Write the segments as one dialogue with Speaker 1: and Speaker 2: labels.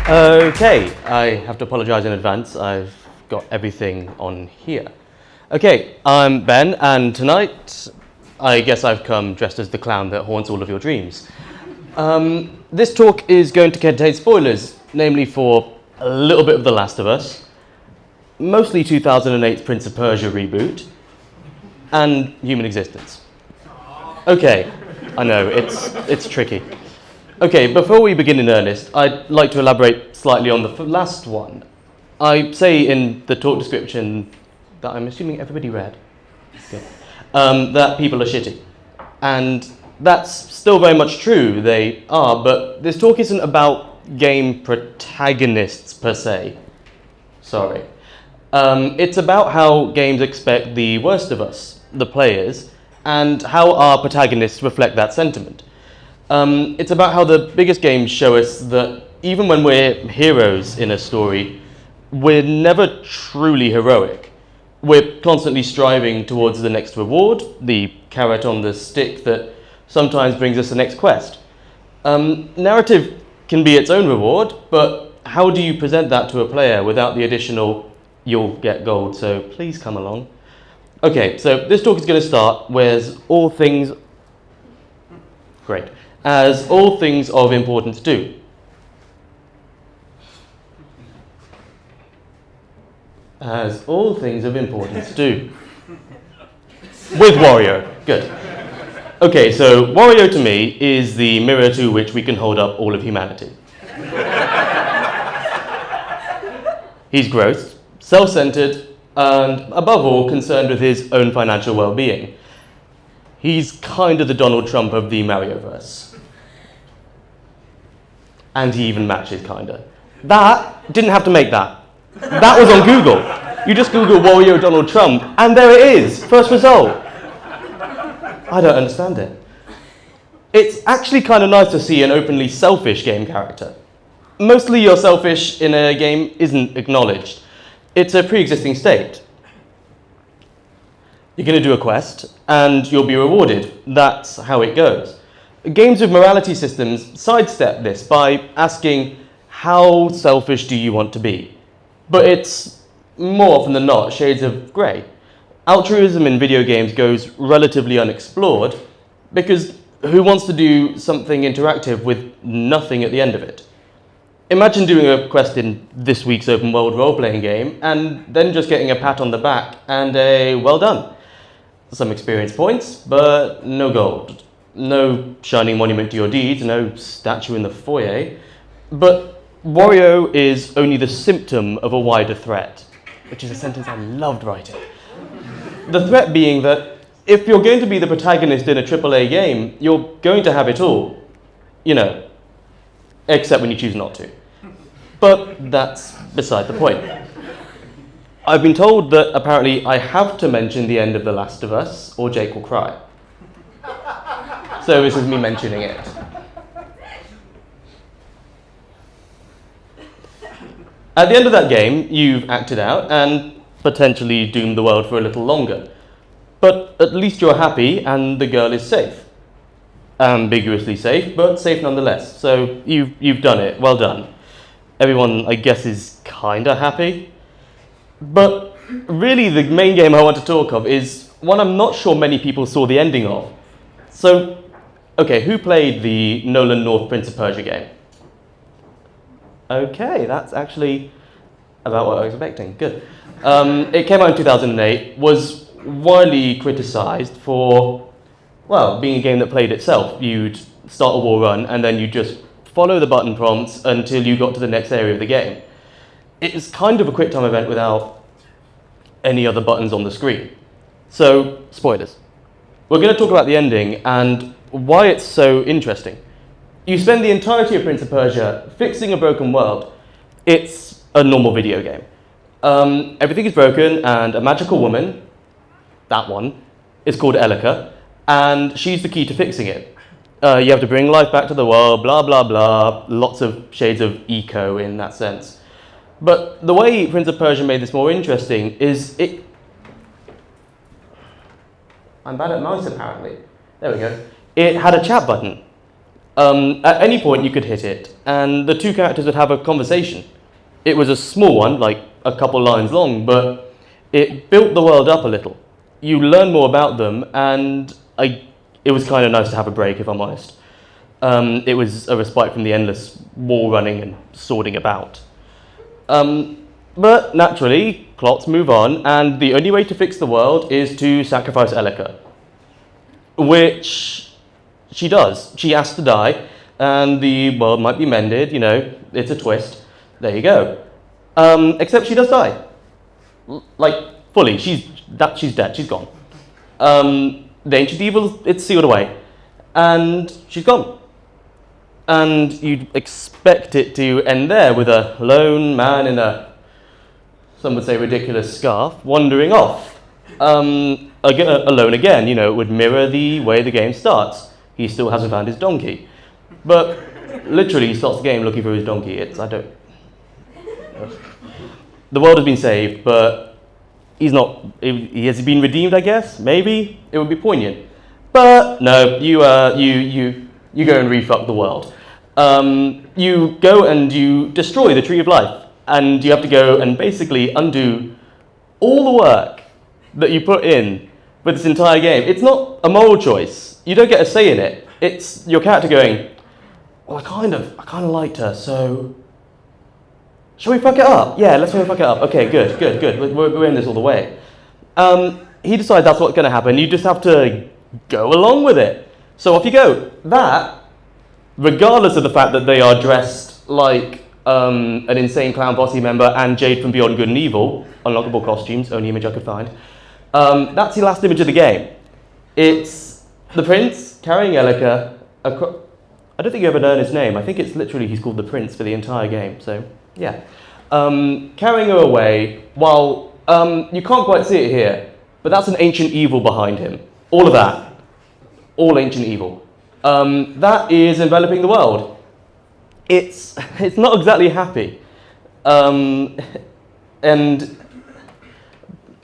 Speaker 1: Okay, I have to apologize in advance. I've got everything on here. Okay, I'm Ben, and tonight I guess I've come dressed as the clown that haunts all of your dreams. This talk is going to contain spoilers, namely for a little bit of The Last of Us, mostly 2008's Prince of Persia reboot, and human existence. Okay, I know, it's tricky. Okay, before we begin in earnest, I'd like to elaborate slightly on the last one. I say in the talk description that I'm assuming everybody read, that people are shitty. And that's still very much true, they are, but this talk isn't about game protagonists per se. Sorry. It's about how games expect the worst of us, the players, and how our protagonists reflect that sentiment. It's about how the biggest games show us that even when we're heroes in a story, we're never truly heroic. We're constantly striving towards the next reward, the carrot on the stick that sometimes brings us the next quest. Narrative can be its own reward, but how do you present that to a player without the additional, you'll get gold, so please come along? Okay, so this talk is going to start with all things of importance do. As all things of importance do. With Wario. Good. Okay, so Wario to me is the mirror to which we can hold up all of humanity. He's gross, self-centered, and above all concerned with his own financial well-being. He's kind of the Donald Trump of the Marioverse. And he even matches, kinda. That, didn't have to make that. That was on Google. You just Google Wario Donald Trump, and there it is, first result. I don't understand it. It's actually kind of nice to see an openly selfish game character. Mostly you're selfish in a game isn't acknowledged. It's a pre-existing state. You're going to do a quest, and you'll be rewarded. That's how it goes. Games with morality systems sidestep this by asking, how selfish do you want to be? But it's, more often than not, shades of grey. Altruism in video games goes relatively unexplored, because who wants to do something interactive with nothing at the end of it? Imagine doing a quest in this week's open world role-playing game, and then just getting a pat on the back and a well done. Some experience points, but no gold. No shining monument to your deeds, no statue in the foyer. But Wario is only the symptom of a wider threat, which is a sentence I loved writing. The threat being that if you're going to be the protagonist in a AAA game, you're going to have it all. You know, except when you choose not to. But that's beside the point. I've been told that apparently I have to mention the end of The Last of Us, or Jake will cry. So this is me mentioning it. At the end of that game, you've acted out and potentially doomed the world for a little longer. But at least you're happy and the girl is safe. Ambiguously safe, but safe nonetheless. So you've done it. Well done. Everyone, I guess, is kinda happy. But really the main game I want to talk of is one I'm not sure many people saw the ending of. So, okay, who played the Nolan North Prince of Persia game? Okay, that's actually about what I was expecting. Good. It came out in 2008, was widely criticized for, well, being a game that played itself. You'd start a war run and then you just follow the button prompts until you got to the next area of the game. It's kind of a quick time event without any other buttons on the screen. So, spoilers. We're going to talk about the ending and why it's so interesting. You spend the entirety of Prince of Persia fixing a broken world. It's a normal video game. Everything is broken and a magical woman, that one, is called Elika, and she's the key to fixing it. You have to bring life back to the world, blah, blah, blah, lots of shades of eco in that sense. But the way Prince of Persia made this more interesting is it... I'm bad at mouse apparently. There we go. It had a chat button. At any point you could hit it, and the two characters would have a conversation. It was a small one, like a couple lines long, but it built the world up a little. You learn more about them, and it was kind of nice to have a break, if I'm honest. It was a respite from the endless wall running and sorting about. But naturally, plots move on, and the only way to fix the world is to sacrifice Elika, which she does. She has to die, and the world might be mended, you know, it's a twist. There you go. Except she does die. Like, fully. She's dead. She's gone. The ancient evil, it's sealed away. And she's gone. And you'd expect it to end there with a lone man in a, some would say, ridiculous scarf, wandering off. Alone again, you know, it would mirror the way the game starts. He still hasn't found his donkey. But literally, he starts the game looking for his donkey. The world has been saved, but he has been redeemed, I guess? Maybe? It would be poignant. But no, you go and refuck the world. You go and you destroy the Tree of Life, and you have to go and basically undo all the work that you put in with this entire game. It's not a moral choice. You don't get a say in it. It's your character going, well, I kind of liked her, so shall we fuck it up? Yeah, let's fuck it up. Okay, good. We're in this all the way. He decides that's what's going to happen. You just have to go along with it. So off you go. That, regardless of the fact that they are dressed like an insane clown posse member and Jade from Beyond Good and Evil, unlockable costumes, only image I could find, that's the last image of the game. It's the prince carrying Elika. I don't think you ever learn his name. I think it's literally he's called the prince for the entire game. So yeah, carrying her away while you can't quite see it here, but that's an ancient evil behind him. All of that, all ancient evil. That is enveloping the world. It's not exactly happy, and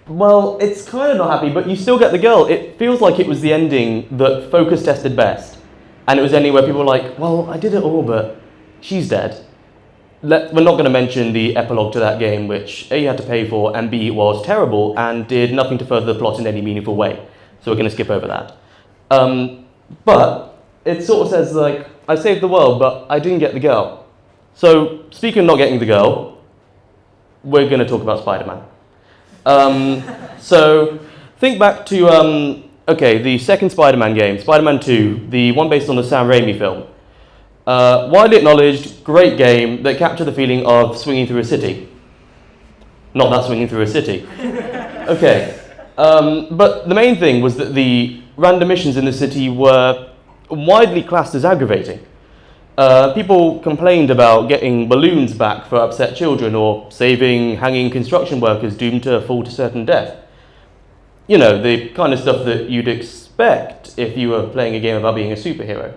Speaker 1: well, it's kind of not happy, but you still get the girl. It feels like it was the ending that focus tested best, and it was ending where people were like, well, I did it all, but she's dead. We're not going to mention the epilogue to that game, which A, you had to pay for, and B, was terrible and did nothing to further the plot in any meaningful way. So we're going to skip over that. But it sort of says, like, I saved the world, but I didn't get the girl. So speaking of not getting the girl, we're going to talk about Spider-Man. So think back to, the second Spider-Man game, Spider-Man 2, the one based on the Sam Raimi film. Widely acknowledged, great game that captured the feeling of swinging through a city. Not that swinging through a city. Okay. But the main thing was that the random missions in the city were widely classed as aggravating. People complained about getting balloons back for upset children or saving hanging construction workers doomed to fall to certain death. You know, the kind of stuff that you'd expect if you were playing a game about being a superhero.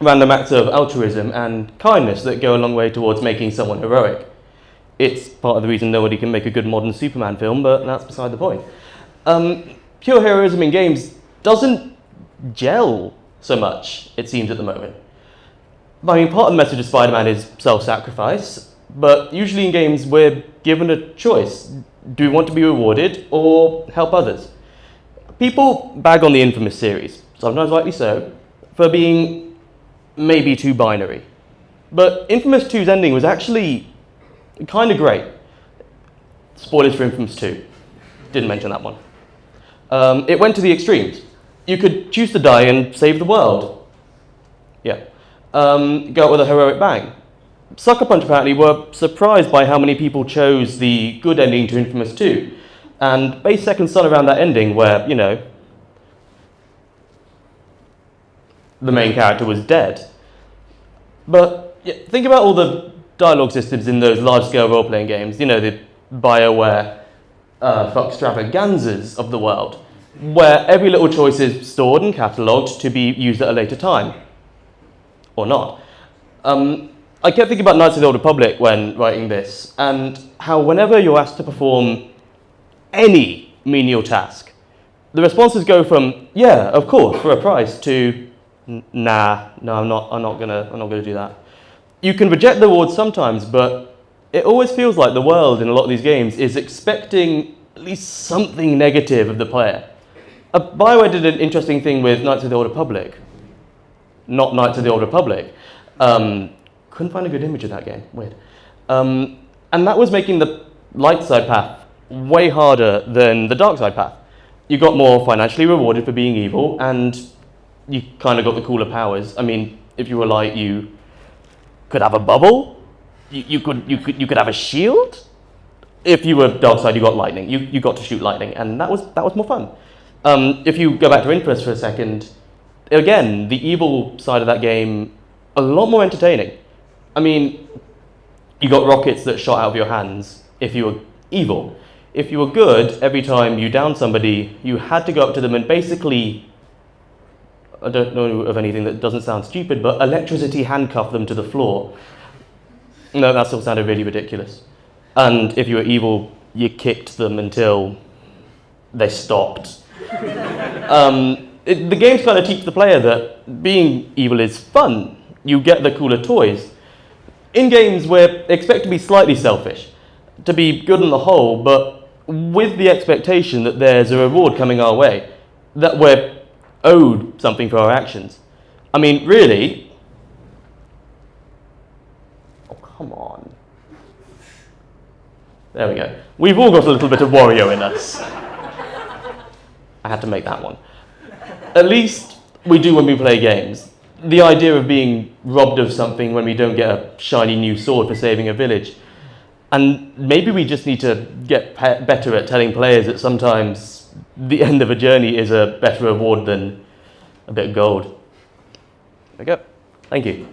Speaker 1: Random acts of altruism and kindness that go a long way towards making someone heroic. It's part of the reason nobody can make a good modern Superman film, but that's beside the point. Pure heroism in games doesn't gel so much, it seems, at the moment. I mean, part of the message of Spider-Man is self-sacrifice, but usually in games we're given a choice. Do we want to be rewarded or help others? People bag on the Infamous series, sometimes rightly so, for being maybe too binary. But Infamous 2's ending was actually kind of great. Spoilers for Infamous 2. Didn't mention that one. It went to the extremes. You could choose to die and save the world. Yeah. Go out with a heroic bang. Sucker Punch apparently were surprised by how many people chose the good ending to Infamous 2, and based Second Son around that ending where, you know, the main character was dead. But yeah, think about all the dialogue systems in those large-scale role-playing games, you know, the BioWare extravaganzas of the world, where every little choice is stored and catalogued to be used at a later time. Or not. I kept thinking about Knights of the Old Republic when writing this, and how whenever you're asked to perform any menial task, the responses go from, yeah, of course, for a price, to, Nah, no, I'm not gonna do that. You can reject the rewards sometimes, but it always feels like the world in a lot of these games is expecting at least something negative of the player. BioWare did an interesting thing with Knights of the Old Republic. Not Knights of the Old Republic. Couldn't find a good image of that game. Weird. And that was making the light side path way harder than the dark side path. You got more financially rewarded for being evil, and you kind of got the cooler powers. I mean, if you were light, you could have a bubble. You could have a shield. If you were dark side, you got lightning. You got to shoot lightning, and that was more fun. If you go back to Interest for a second, again, the evil side of that game, a lot more entertaining. I mean, you got rockets that shot out of your hands if you were evil. If you were good, every time you downed somebody, you had to go up to them and basically, I don't know of anything that doesn't sound stupid, but electricity handcuff them to the floor. No, that still sounded really ridiculous. And if you were evil, you kicked them until they stopped. The game's kind of teach the player that being evil is fun. You get the cooler toys. In games, we're expected to be slightly selfish, to be good on the whole, but with the expectation that there's a reward coming our way, that we're owed something for our actions. I mean, really? Oh, come on. There we go. We've all got a little bit of Wario in us. I had to make that one. At least we do when we play games. The idea of being robbed of something when we don't get a shiny new sword for saving a village. And maybe we just need to get better at telling players that sometimes the end of a journey is a better reward than a bit of gold. There we go. Thank you.